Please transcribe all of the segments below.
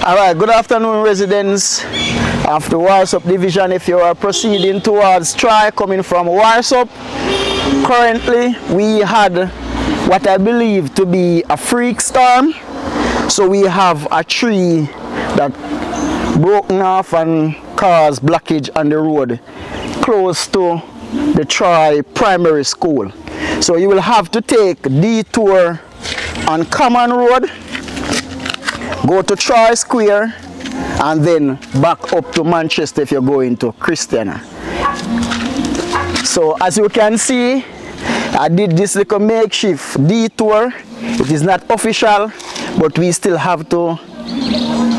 Alright, good afternoon residents of the Warsop division. If you are proceeding towards Troy coming from Warsop, currently we had what I believe to be a freak storm. So we have a tree that broken off and caused blockage on the road close to the Troy primary school. So you will have to take detour on Common Road, go to Troy Square, and then back up to Manchester if you're going to Christiana. So as you can see, I did this little makeshift detour. It is not official, but we still have to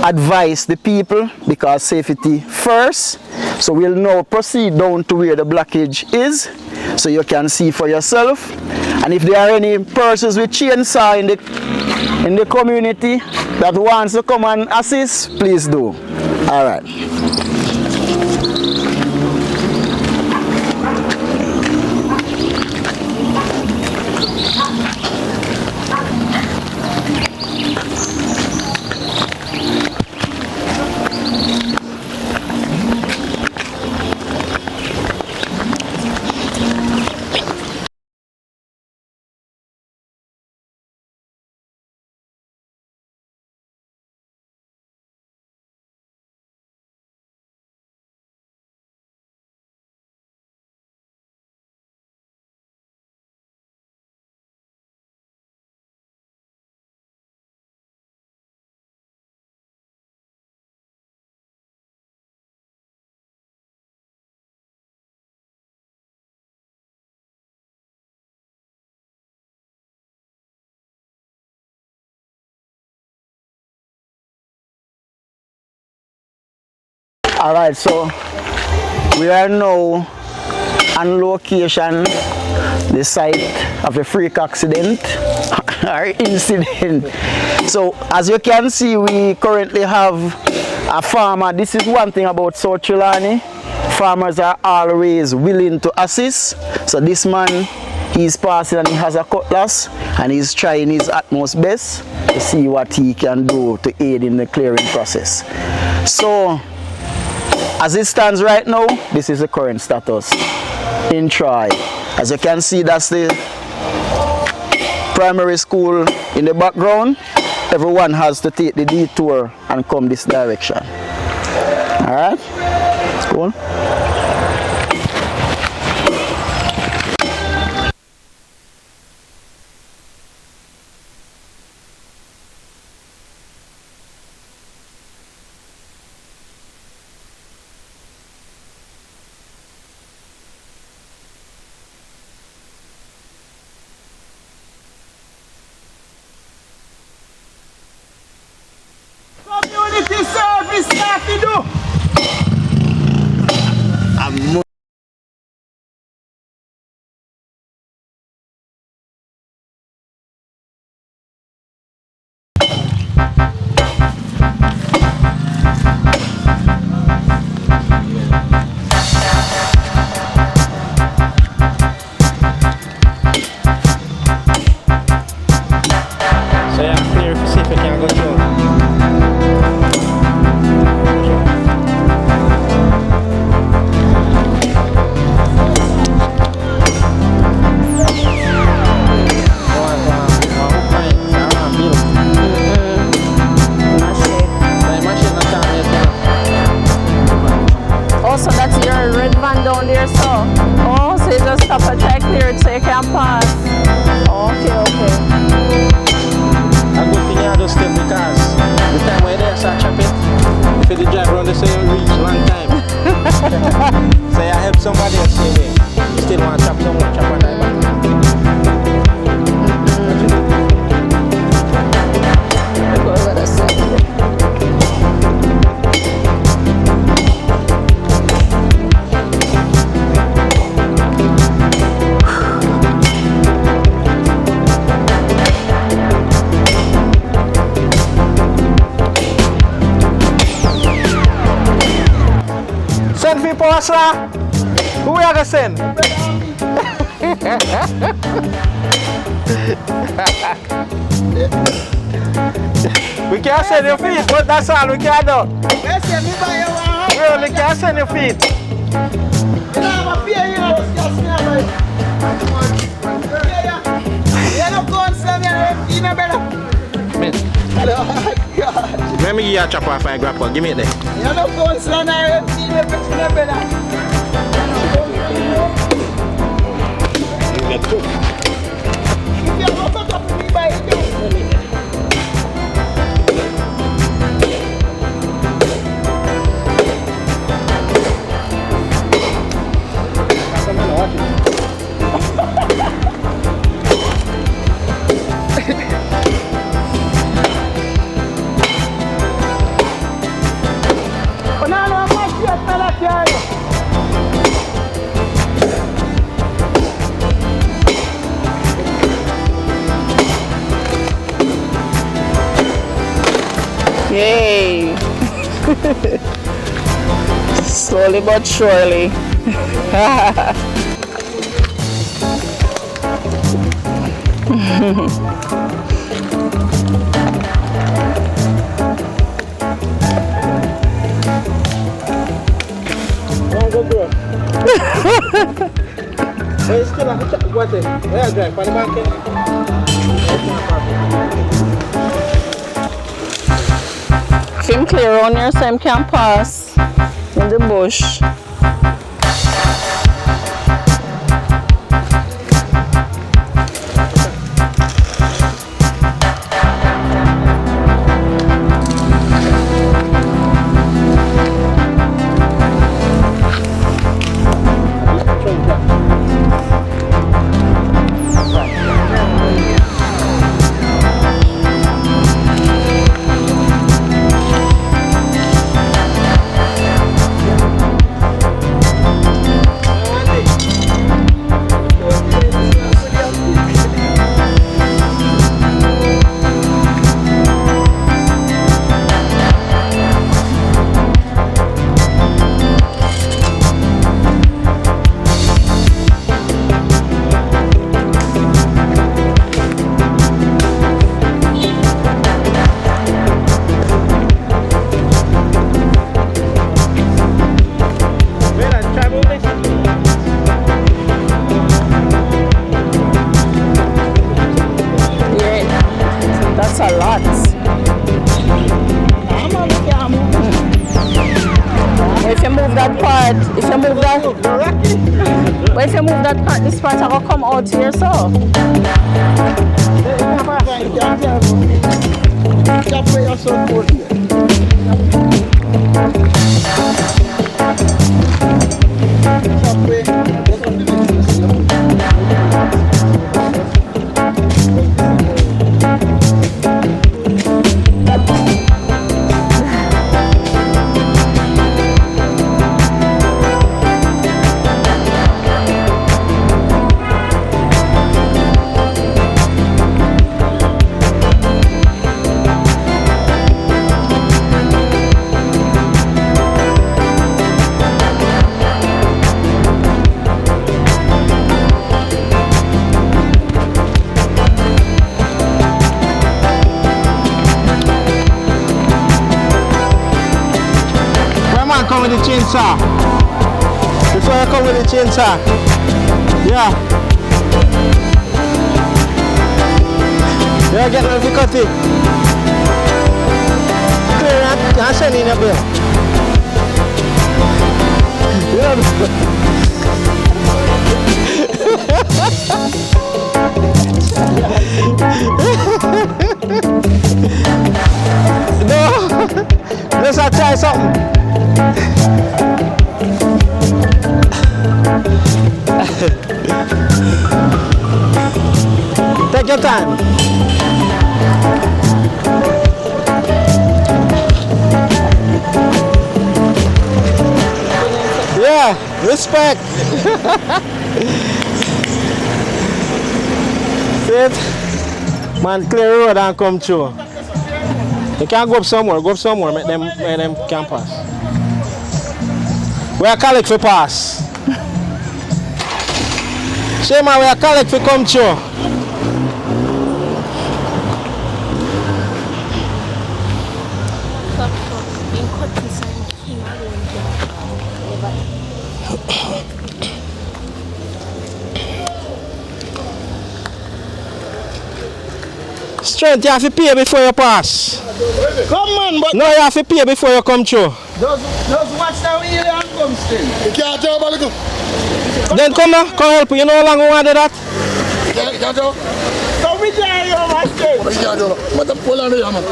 advise the people because safety first. So we'll now proceed down to where the blockage is so you can see for yourself. And if there are any persons with chainsaw in the community that wants to come and assist, please do. All right. Alright, so we are now on location, the site of the freak accident or incident. So as you can see, we currently have a farmer. This is one thing about Troy Trelawny. Farmers are always willing to assist. So this man, he's passing and he has a cutlass and he's trying his utmost best to see what he can do to aid in the clearing process. So as it stands right now, this is the current status in Troy. As you can see, that's the primary school in the background. Everyone has to take the detour and come this direction. All right, let's go on. Community service staff to do. So yeah, clear to see if I can go through. Oh, so that's your red van down there, so. Oh, so you just stop and try clear it so you can pass. Okay, okay. A good thing I just step because the time we're there, so I chop it. If you drive around the same reach one time. So I help somebody else same way. You still want to chop someone, chop one time back. Go over the side. Send people, sir. Who we are going to send? We can't send your feet, but that's all we can do. We only can send your feet. Let me give you a chop off my grandpa. Give me it there. Yay! Slowly but surely. Film clear on your same campus in the bush. But if you move that part, this part will come out here, so. Come with the chainsaw. Before I come with the chainsaw. Yeah. Yeah, get ready to cut it. Clear that. I'll send in a bill. No. Let's try something. Take your time. Yeah, respect. See it? Man, clear road and come through. You can't go up somewhere, make them can pass. We are collect for pass. Say man, we are collect for come through. Strength, you have to pay before you pass. Come on, but No, you have to pay before you come through. just watch the wheel and come still. You can't jump, Likkle. Then come now, come help you. You know how long we want to do that? You can't jump. Come with you, my strength. You can't jump. What the pull on the man?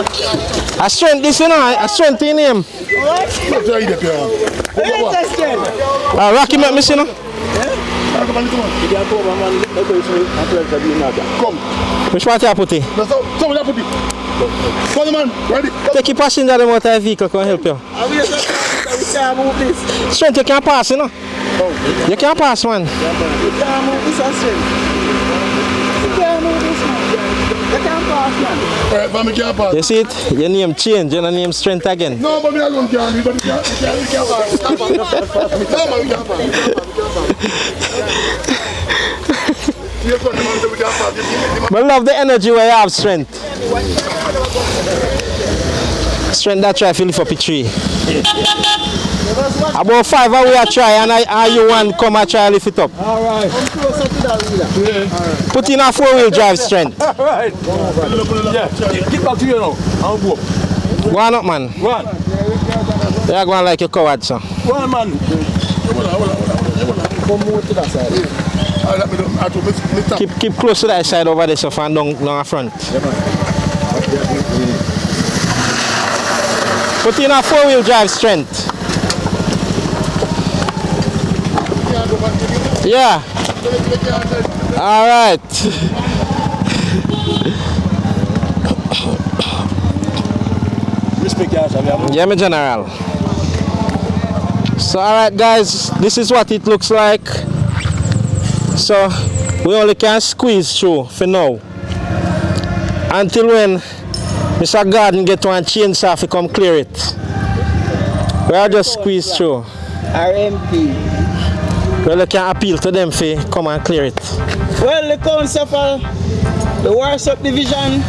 A strength, this, you know, a strength in him. Let's try it up here. Rocky make me see now. Come on. Come. Which part you put it? So we have to be. Come on, man. Ready? Take your passenger them out of the vehicle, come help you. We can't move this. Strength, you can't pass, you know. You can't pass, man. You can't move this and strength. You can't move this, man. You can't pass, man. Alright, but we can't pass. You see it? Your name change, your name strength again. No, but we are going to carry, but we can't pass. No, man, we can't pass. But I love the energy where you have strength. Strength that try to lift up a tree. About 5 hours I try and you one come and try to lift it up. Alright. Come closer to that wheel. Yeah. Put in a 4-wheel drive strength. Alright. Yeah. Keep back to you now. I'll go up. Go on up, man. One. You are going like a coward, son. One man. Come more to that side. Keep close to that side over there, so far down the front. Put in a 4-wheel drive strength. Yeah. All right. Respect yourself. Yeah, my general. So, all right, guys, this is what it looks like. So, we only can squeeze through for now. Until when Mr. Garden get one chainsaw to come clear it. We are just squeeze through. RMP. Well, you can appeal to them for come and clear it. Well, the council for the Warsaw Division,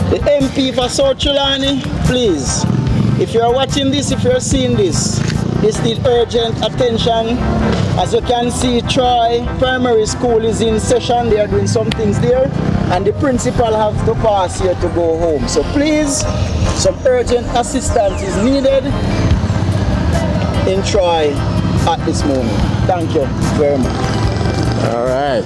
the MP for South Trelawny, please, if you are watching this, if you are seeing this, this needs urgent attention. As you can see, Troy Primary School is in session. They are doing some things there, and the principal have to pass here to go home. So please, some urgent assistance is needed in Troy at this moment. Thank you very much. All right.